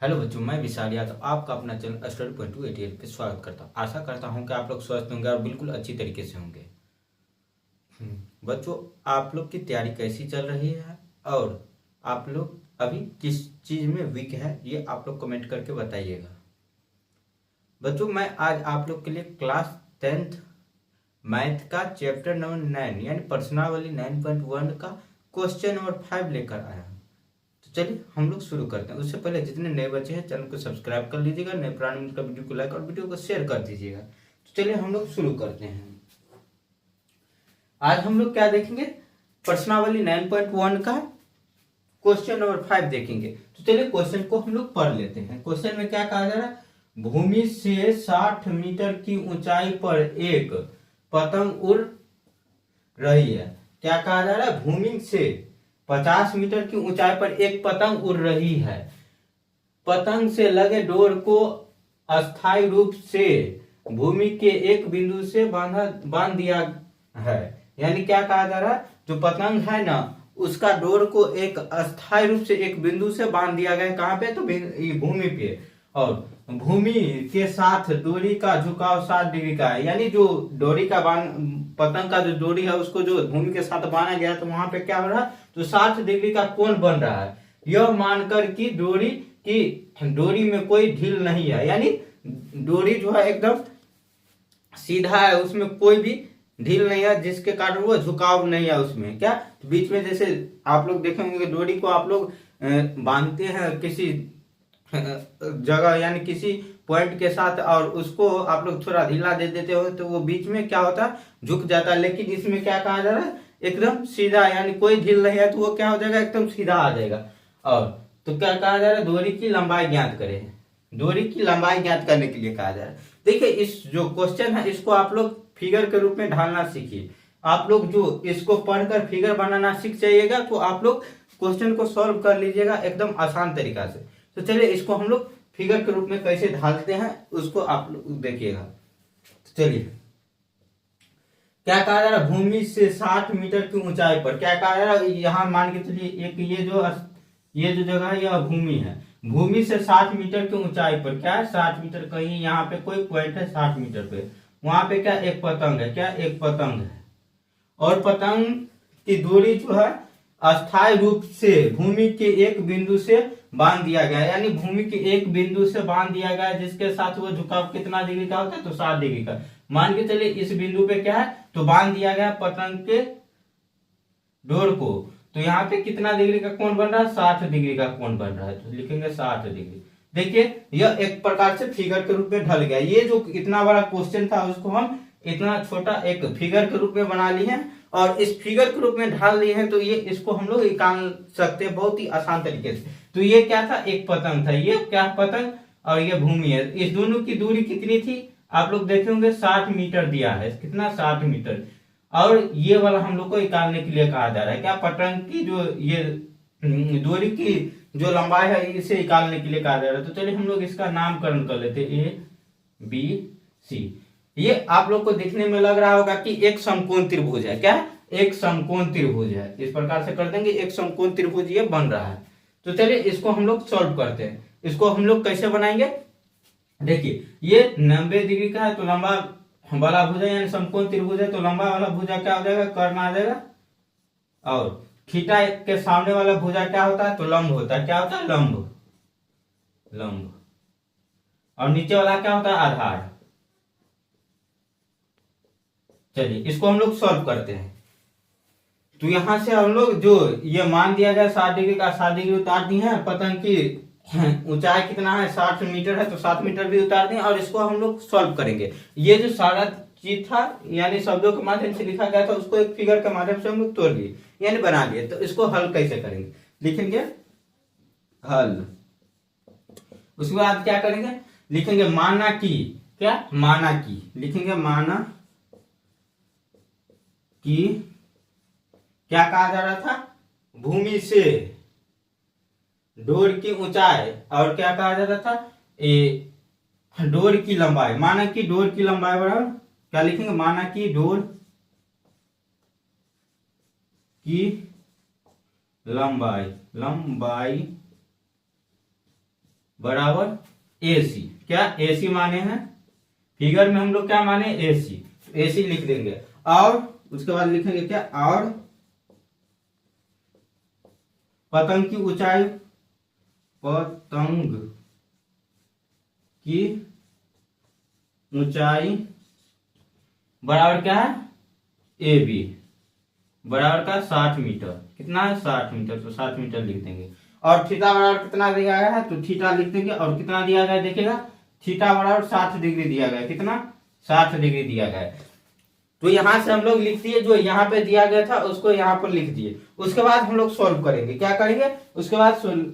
Hello बच्चों, मैं विशाल यादव आपका अपना चैनल स्टडी पॉइंट 288 पे स्वागत करता हूँ। आशा करता हूँ कि आप लोग स्वस्थ होंगे और बिल्कुल अच्छी तरीके से होंगे। बच्चों, आप लोग की तैयारी कैसी चल रही है और आप लोग अभी किस चीज़ में वीक है, ये आप लोग कमेंट करके बताइएगा। बच्चों, मैं आज आप लोग के लिए क्लास 10th मैथ का चैप्टर नंबर 9 यानी प्रश्नावली 9.1 का क्वेश्चन नंबर 5 लेकर आया हूँ। तो चलिए हम लोग शुरू करते हैं। उससे पहले जितने नए बच्चे हैं चैनल को सब्सक्राइब कर लीजिएगा, नए पुराने मित्र का वीडियो को लाइक और वीडियो को शेयर कर दीजिएगा। तो चलिए हम लोग शुरू करते हैं। आज हम लोग क्या देखेंगे? प्रश्नावली 9.1 का क्वेश्चन नंबर 5 देखेंगे। तो चलिए क्वेश्चन को हम लोग पढ़ लेते हैं। क्वेश्चन में क्या कहा जा रहा है? भूमि से 60 मीटर की ऊंचाई पर एक पतंग उड़ रही है। क्या कहा जा रहा है? भूमि से 50 मीटर की ऊंचाई पर एक पतंग उड़ रही है। पतंग से लगे डोर को अस्थायी रूप से भूमि के एक बिंदु से बांध दिया है। यानी क्या कहा जा रहा है? जो पतंग है ना, उसका डोर को एक अस्थायी रूप से एक बिंदु से बांध दिया गया है। कहां पे? तो भूमि पे। और भूमि के साथ डोरी का झुकाव 60 डिग्री का है। यानी जो डोरी का पतंग का जो डोरी है उसको जो भूमि के साथ बांधा गया, तो वहां पे क्या हो रहा है? तो 60 डिग्री का कोण बन रहा है। यह मानकर कि डोरी में कोई ढील नहीं है। यानी डोरी जो है एकदम सीधा है, उसमें कोई भी ढील नहीं है, जिसके कारण वो झुकाव नहीं है उसमें। क्या बीच में जैसे आप लोग देखेंगे डोरी को आप लोग बांधते हैं किसी जगह यानी किसी पॉइंट के साथ, और उसको आप लोग थोड़ा ढीला दे देते हो तो वो बीच में क्या होता है? झुक जाता है। लेकिन इसमें क्या कहा जा रहा है? एकदम सीधा, यानी कोई ढील नहीं है, तो वो क्या हो जाएगा? एकदम सीधा आ जाएगा। और तो क्या कहा जा रहा है? डोरी की लंबाई ज्ञात करें। डोरी की लंबाई ज्ञात करने के लिए कहा जा रहा है। देखिए, इस जो क्वेश्चन है इसको आप लोग फिगर के रूप में ढालना सीखिए। आप लोग जो इसको पढ़कर फिगर बनाना सीख जाइएगा तो आप लोग क्वेश्चन को सॉल्व कर लीजिएगा एकदम आसान तरीका से। तो चलिए इसको हम लोग फिगर के रूप में कैसे ढालते हैं उसको आप लोग देखिएगा। तो चलिए क्या कहा जा रहा है? भूमि से 60 मीटर की ऊंचाई पर क्या कहा जा रहा है? यहां मान के चलिए एक ये जो जगह है यह भूमि है। भूमि से 60 मीटर की ऊंचाई पर क्या है? 60 मीटर, कहीं यहाँ पे कोई पॉइंट है 60 मीटर पे, वहां पे क्या एक पतंग है। क्या एक पतंग है? और पतंग की दूरी जो है अस्थायी रूप से भूमि के एक बिंदु से बांध दिया गया है। यानी भूमि के एक बिंदु से बांध दिया गया है, जिसके साथ वो झुकाव कितना डिग्री का होता है? तो 60 डिग्री का। मान के चलिए इस बिंदु पे क्या है? तो बांध दिया गया पतंग के डोर को। तो यहाँ पे कितना डिग्री का कोण बन रहा है? 60 डिग्री का कोण बन रहा है। तो लिखेंगे 60 डिग्री। देखिए यह एक प्रकार से फिगर के रूप में ढल गया। ये जो इतना बड़ा क्वेश्चन था उसको हम इतना छोटा एक फिगर के रूप में बना लिए हैं और इस फिगर के रूप में ढाल लिए हैं। तो ये इसको हम लोग निकाल सकते हैं बहुत ही आसान तरीके से। तो ये क्या था? एक पतंग था। ये क्या पतंग? और ये भूमि है। इस दोनों की दूरी कितनी थी? आप लोग देखे होंगे 60 मीटर दिया है। कितना? 60 मीटर। और ये वाला हम लोग को निकालने के लिए कहा जा रहा है। क्या? पतंग की जो ये दूरी की जो लंबाई है इसे निकालने के लिए कहा जा रहा है। तो चलिए हम लोग इसका नामकरण कर लेते हैं ABC। ये आप लोग को देखने में लग रहा होगा कि एक समकोण त्रिभुज है। क्या? एक समकोण त्रिभुज है। इस प्रकार से कर देंगे, एक समकोण त्रिभुज ये बन रहा है। तो चलिए इसको हम लोग सॉल्व करते हैं। इसको हम लोग कैसे बनाएंगे? देखिए ये 90 डिग्री का है, तो लंबा वाला भुजा यानी समकोण त्रिभुज है, तो लंबा वाला भुजा क्या हो जाएगा? कर्ण आ जाएगा। और थीटा के सामने वाला भुजा क्या होता है? तो लंब होता है। क्या होता है? लंब। लंब। और नीचे वाला क्या होता है? आधार। चलिए इसको हम लोग सॉल्व करते हैं। तो यहां से हम लोग जो ये मान दिया गया 60 डिग्री का 60 डिग्री उतार दी है। पतंग की ऊंचाई कितना है? 60 मीटर है, तो 60 मीटर भी उतार दें और इसको हम लोग सॉल्व करेंगे। ये जो सारा चीज था यानी शब्दों के माध्यम से लिखा गया था उसको एक फिगर के माध्यम से हम लोग तोड़ लिए यानी बना लिए। तो इसको हल कैसे करेंगे? लिखेंगे हल। उसके बाद क्या करेंगे? लिखेंगे माना कि। क्या? माना कि। लिखेंगे माना कि क्या कहा जा रहा था? भूमि से डोर की ऊंचाई और क्या कहा जा रहा था? डोर की लंबाई। माना कि डोर की लंबाई बराबर क्या लिखेंगे? माना कि डोर की लंबाई बराबर AC। क्या AC माने हैं, फिगर में हम लोग क्या माने AC, तो AC लिख देंगे। और उसके बाद लिखेंगे क्या, और पतंग की ऊंचाई, पतंग की ऊंचाई बराबर क्या है, AB बराबर का 60 मीटर। कितना है, 60 मीटर, तो 60 मीटर लिख देंगे। और थीटा बराबर कितना दिया गया है, तो थीटा लिख देंगे। और कितना दिया गया है देखिएगा, थीटा बराबर 60 डिग्री दिया गया है। कितना, 60 डिग्री दिया गया है। तो यहां से हम लोग लिख दिए, जो यहाँ पे दिया गया था उसको यहाँ पर लिख दिए। उसके बाद हम लोग सॉल्व करेंगे, क्या करेंगे उसके बाद सोल्व।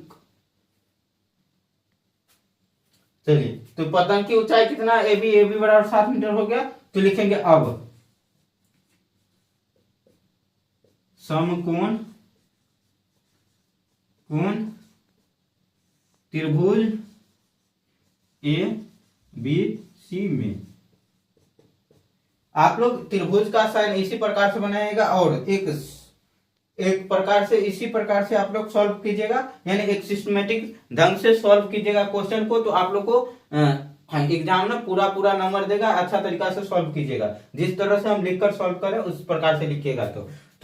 चलिए, तो पतंग की ऊंचाई कितना, AB बराबर 60 मीटर हो गया। तो लिखेंगे अब समकोण त्रिभुज ABC में आप लोग त्रिभुज का साइन इसी प्रकार से बनाएगा, और एक प्रकार से इसी प्रकार से आप लोग सॉल्व कीजिएगा, यानी एक सिस्टमेटिक ढंग से सॉल्व कीजिएगा क्वेश्चन को। तो आप लोग को एग्जाम में पूरा नंबर देगा। अच्छा तरीका से सॉल्व कीजिएगा, जिस तरह से हम लिखकर सॉल्व करें उस प्रकार से लिखिएगा।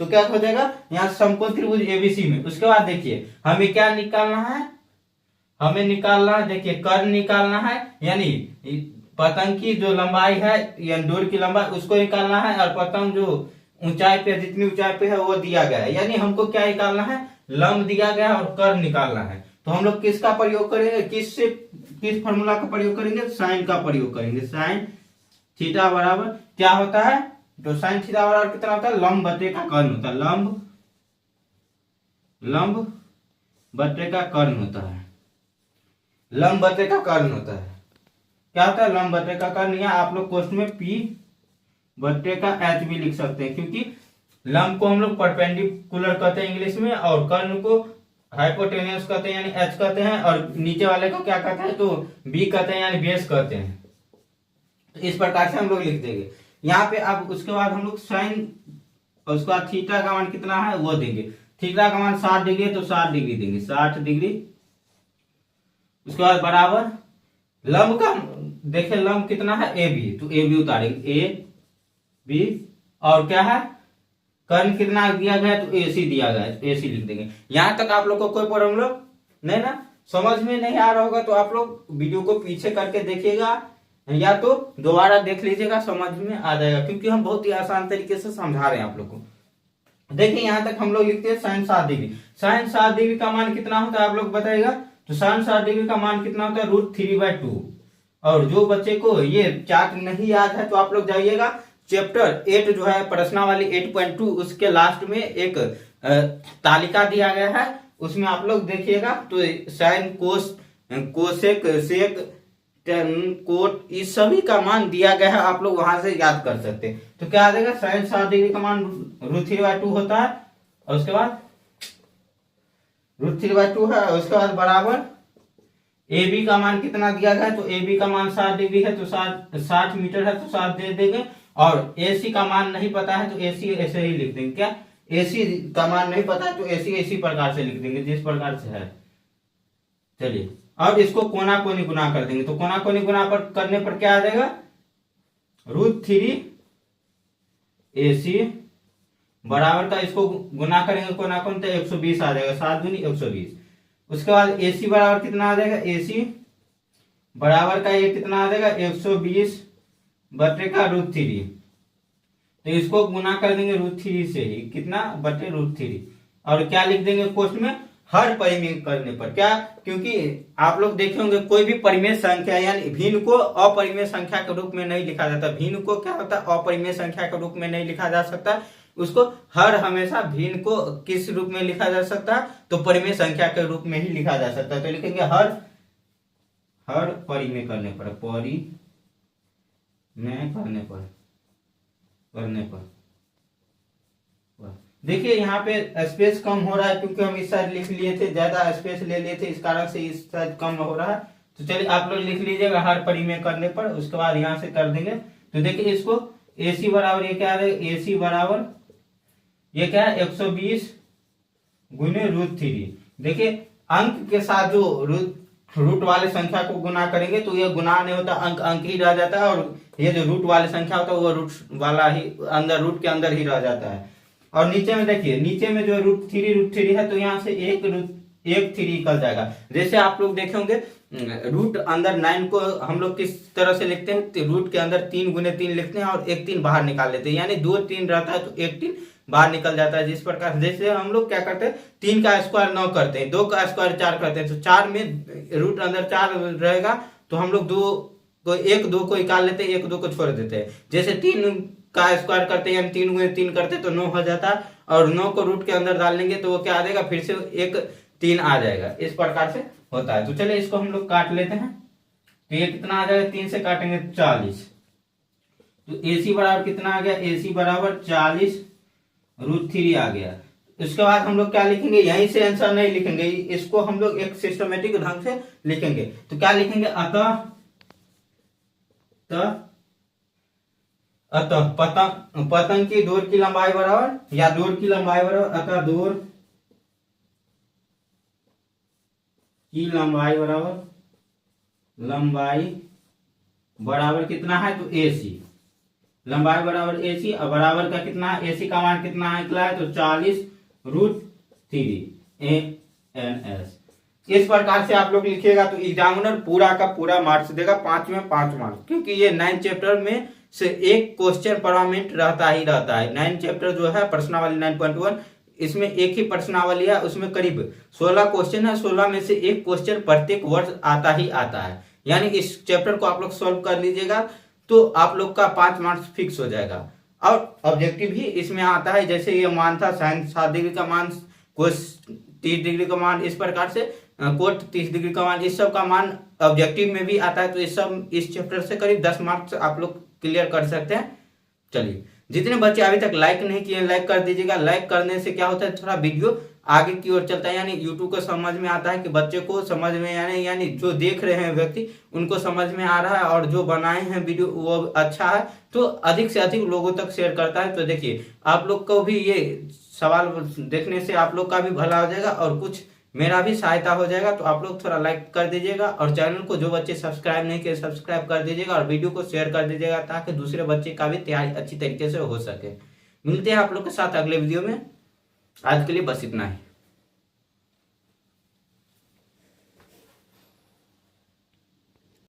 तो क्या हो जाएगा, यहाँ समकोण त्रिभुज ABC में। उसके बाद देखिए हमें क्या निकालना है, हमें निकालना है, देखिए कर्ण निकालना है, यानी पतंग की जो लंबाई है या डोर की लंबाई उसको निकालना है। और पतंग जो ऊंचाई पे, जितनी ऊंचाई पे है वो दिया गया है, यानी हमको क्या निकालना है, लंब दिया गया है और कर्ण निकालना है। तो हम लोग किसका प्रयोग करेंगे, किस फॉर्मूला का प्रयोग करेंगे, साइन का प्रयोग करेंगे। साइन थीटा बराबर क्या होता है, तो साइन थीटा बराबर कितना होता है, लंब बटे का कर्ण होता है। लंब बटे का कर्ण होता है। लंब बटे का कर्ण होता है, क्या होता है, लंब बटे का कर्ण। या आप लोग क्वेश्चन में P बटे का H भी लिख सकते हैं, क्योंकि लंब को हम लोग परपेंडिकुलर कहते हैं इंग्लिश में, और कर्ण को हाइपोटेन्यूस कहते हैं यानी H कहते हैं, और नीचे वाले को क्या कहते हैं, तो B कहते हैं यानी बेस कहते हैं। तो इस प्रकार से हम लोग लिख देंगे यहाँ पे। अब उसके बाद हम लोग साइन, और उसके बाद थीटा का मान कितना है वो देंगे। थीटा का मान 60 डिग्री है तो 60 डिग्री देंगे, 60 डिग्री। उसके बाद बराबर लंब का, देखिए लंब कितना है AB, तो AB उतारेंगे AB। और क्या है, कर्ण कितना दिया गया है, तो AC दिया गया है, तो AC लिख देंगे। यहां तक आप लोग को कोई प्रॉब्लम नहीं ना, समझ में नहीं आ रहा होगा तो आप लोग वीडियो को पीछे करके देखिएगा, या तो दोबारा देख लीजिएगा, समझ में आ जाएगा, क्योंकि हम बहुत ही आसान तरीके से समझा रहे हैं आप लोग को। देखिए यहां तक हम लोग लिखते हैं साइन 60 डिग्री। साइन 60 डिग्री का मान कितना होता है आप लोग बताइएगा, तो साइन 60 डिग्री का मान कितना होता है, √3/2। और जो बच्चे को ये चार्ट नहीं याद है तो आप लोग जाइएगा चैप्टर 8 जो है प्रश्नावली 8.2, उसके लास्ट में एक तालिका दिया गया है, उसमें आप लोग देखिएगा। तो sine cos cosec sec cot इस सभी का मान दिया गया है, आप लोग वहां से याद कर सकते हैं। तो क्या आ जाएगा, साइन 60 डिग्री का मान √3/2 होता है, और उसके बाद √3/2 है। उसके बाद बराबर AB का मान कितना दिया गया है, तो AB का मान 60 डिग्री है, तो 60 मीटर है, तो 60 दे देंगे। और AC का मान नहीं पता है तो AC ऐसे ही लिख देंगे। क्या, AC का मान नहीं पता है तो AC इसी प्रकार से लिख देंगे जिस प्रकार से है। चलिए अब इसको कोना कोनी गुना कर देंगे, तो कोना कोनी गुना पर करने पर क्या आ जाएगा, √3 AC बराबर का, इसको गुना करेंगे कोना कोनी तो 120 आ जाएगा, 7 दूनी 120। उसके बाद AC बराबर कितना आ जाएगा, AC बराबर का ये कितना आ जाएगा, 120 बटे का √3। तो इसको गुना कर देंगे √3 से ही, कितना बटे √3। और क्या लिख देंगे क्वेश्चन में, हर परिमेय करने पर। क्या, क्योंकि आप लोग देखे होंगे कोई भी परिमेय संख्या यानी भिन्न को अपरिमेय संख्या के रूप में नहीं लिखा जाता। भिन्न को क्या होता है, अपरिमेय संख्या के रूप में नहीं लिखा जा सकता। उसको हर हमेशा भिन्न को किस रूप में लिखा जा सकता है, तो परिमेय संख्या के रूप में ही लिखा जा सकता है। तो लिखेंगे हर परिमेय करने पर, परिमेय करने पर। देखिए यहाँ पे स्पेस कम हो रहा है, क्योंकि हम इस साइड लिख लिए थे, ज्यादा स्पेस ले लिए थे, इस कारण से इस साइड कम हो रहा है। तो चलिए आप लोग लिख लीजिएगा हर परिमेय करने पर। उसके बाद यहाँ से कर देंगे, तो देखिए इसको AC बराबर ये क्या है, AC बराबर ये क्या है, 120 गुने √3। देखिए अंक के साथ जो रूट वाले संख्या को गुना करेंगे तो ये गुना नहीं होता, अंक अंक ही रह जाता है, और ये जो रूट वाले संख्या होता है वो रूट वाला ही अंदर, रूट के अंदर ही रह जाता है। और नीचे में देखिए, नीचे में जो रूट थ्री है तो यहाँ से एक थ्री निकल जाएगा। जैसे आप लोग देखे होंगे रूट अंदर 9 को हम लोग किस तरह से लिखते हैं, तो रूट के अंदर 3 गुने 3 लिखते हैं और एक 3 बाहर निकाल लेते हैं, यानी 2 3 रहता है तो एक 3 बाहर निकल जाता है। जिस प्रकार जैसे हम लोग क्या करते हैं, 3 का स्क्वायर 9 करते हैं, 2 का स्क्वायर 4 करते हैं, तो 4 में रूट अंदर 4 रहेगा तो हम लोग 2 को निकाल लेते हैं, 1 2 को छोड़ देते हैं। जैसे 3 का स्क्वायर करते हैं यानी 3 गुने 3 करते हैं तो 9 हो जाता है, और 9 को रूट के अंदर डाल लेंगे तो वो क्या आ जाएगा, फिर से एक 3 आ जाएगा। इस प्रकार से होता है। तो चलिए इसको हम लोग काट लेते हैं। तो ये कितना आ जाएगा, 3 से काटेंगे 40, तो AC बराबर कितना आ गया, AC बराबर 40 √3 आ गया। उसके बाद हम लोग क्या लिखेंगे, यहीं से आंसर नहीं लिखेंगे, इसको हम लोग एक सिस्टमेटिक ढंग से लिखेंगे। तो क्या लिखेंगे, अतः पतंग की डोर की लंबाई बराबर, या डोर की लंबाई बराबर, अतः डोर की लंबाई बराबर कितना है, तो AC, लंबाई बराबर AC, और बराबर का कितना है, AC का मान कितना निकला है, तो 40 √3 ANS। इस प्रकार से आप लोग लिखिएगा तो एग्जामिनर पूरा का पूरा मार्क्स देगा, 5 में 5 मार्क्स, क्योंकि ये 9 चैप्टर में से एक क्वेश्चन परमानेंट रहता ही रहता है। 9 चैप्टर जो है प्रश्नावली 9.1, इसमें एक ही प्रश्नावली है, उसमें करीब 16 क्वेश्चन है, 16 में से एक क्वेश्चन प्रत्येक वर्ष आता ही आता है। यानी इस चैप्टर को आप लोग सॉल्व कर लीजिएगा तो आप लोग का 5 मार्क्स फिक्स हो जाएगा। और ऑब्जेक्टिव भी इसमें आता है, जैसे ये मान था साइन 7 डिग्री का मान, कोस 30 डिग्री का मान, इस प्रकार से कोट 30 डिग्री का मान, इस सब का मान ऑब्जेक्टिव में भी आता है। तो इस चैप्टर से करीब 10 मार्क्स आप लोग क्लियर कर सकते हैं। चलिए, जितने बच्चे अभी तक लाइक नहीं किए लाइक कर दीजिएगा। लाइक करने से क्या होता है, थोड़ा वीडियो आगे की ओर चलता है, यानी यूट्यूब को समझ में आता है कि बच्चे को समझ में, यानी जो देख रहे हैं व्यक्ति उनको समझ में आ रहा है, और जो बनाए हैं वीडियो वो अच्छा है तो अधिक से अधिक लोगों तक शेयर करता है। तो देखिए, आप लोग को भी ये सवाल देखने से आप लोग का भी भला हो जाएगा और कुछ मेरा भी सहायता हो जाएगा। तो आप लोग थोड़ा लाइक कर दीजिएगा, और चैनल को जो बच्चे सब्सक्राइब नहीं किए सब्सक्राइब कर दीजिएगा, और वीडियो को शेयर कर दीजिएगा ताकि दूसरे बच्चे का भी तैयारी अच्छी तरीके से हो सके। मिलते हैं आप लोग के साथ अगले वीडियो में। आज के लिए बस इतना ही।